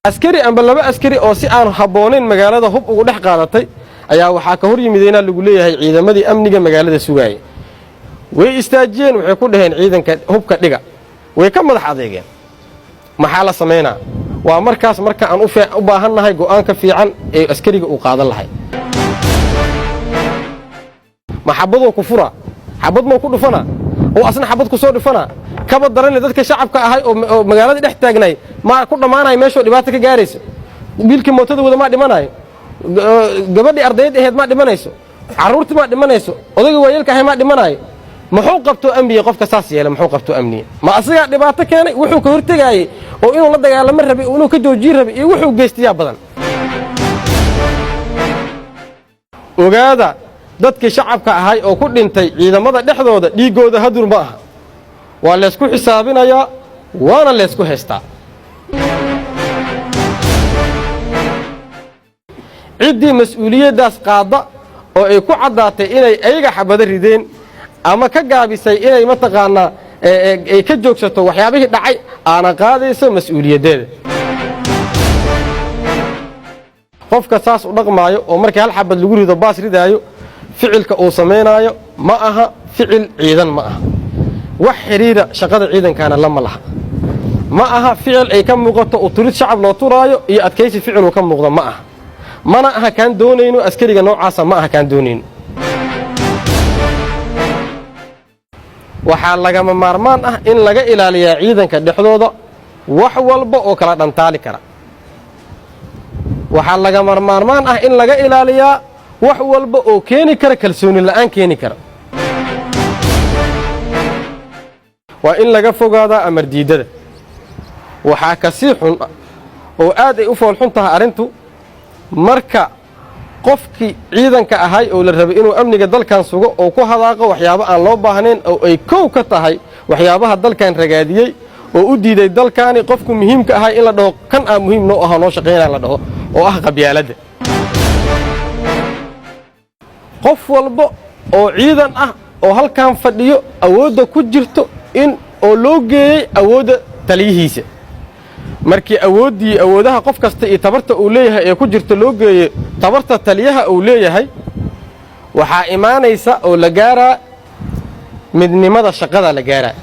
askari amba laba askari oo si aan haboonin magaalada hub ugu dhex qaadatay ayaa waxa ka hor yimidayna lagu leeyahay ciidamadii amniga magaalada sugaayay way istaajiyeen waxay ku dhaheen ciidanka hubka dhiga way ka madax adeegeen maxaa la sameynaa waa markaas marka aan u baahannahay go'aanka fiican ee askariga uu qaadan lahay maxabadu ku fura xabad ma ku dhufana oo asna xabad ku soo dhufana kaba daran dadka shacabka ahay oo magaalada dhex taagnay ma ku dhamaanay meesho dhibaato ka gaarayso biilkii mootada wada ma dhimanayo gabadhii ardayda ahayd ma dhimanayso caruurtii ma dhimanayso odayga waayelka ahay ma dhimanayo muxuu qabto amniga qofka saas yeelay muxuu qabto amniga ma asaga dhibaato keenay wuxuu ka hortagay oo inuu la dagaalamo rabay inuu ka joojin rabay iyo wuxuu geestiyaa badan ogaada dadkii shacabka ahay oo ku dhintay ciidamada dhexdooda dhiigooda hadur ma aha waa la isku xisaabinayaa waana la isku haystaa ciddii mas'uuliyaddaas qaada oo ay ku caddaatay inay ayaga xabado rideen ama ka gaabisay inay mataqaanaa ay ka joogsato waxyaabihii dhacay aana qaadayso mas'uuliyaddeeda qofka saas u dhaqmaayo oo markii hal xabad lagu rido baas ridaayo ficilka uu samaynaayo ma aha ficil ciidan ma aha wax xiriira shaqada ciidankana lama laha ma aha ficil ay ka muuqato oo turid shacab loo turaayo iyo adkaysi ficil uu ka muuqdo ma aha mana aha kaan doonayno askariga noocaasa ma aha kaan doonayno waxaa lagama maarmaan ah in laga ilaaliyaa ciidanka dhexdooda wax walba oo kala dhantaali kara waxaa lagama maarmaan ah in laga ilaaliyaa wax walba oo keeni kara kalsooni la'aan keeni kara waa in laga fogaadaa amar diidada waxaa ka sii xun oo aad ay u fool xun tahay arrintu marka qofkii ciidanka ahay oo la rabay inuu amniga dalkan sugo oo ku hadaaqo waxyaabo aan loo baahnayn oo ay kow ka tahay waxyaabaha dalkan ragaadiyey oo u diiday dalkaani qofku muhiimka ahay in la dhaho kan aan muhiim noo aha noo shaqaynaa la dhaho oo ah qabyaaladda qof walba oo ciidan ah oo halkan fadhiyo awoodda ku jirto in oo loo geeyey awoodda taliyihiisa markii awoodaha qof kasta iyo tabarta uu leeyahay ee ku jirta loo geeyo tabarta taliyaha uu leeyahay waxaa imaanaysa oo la gaaraa midnimada shaqada la gaaraa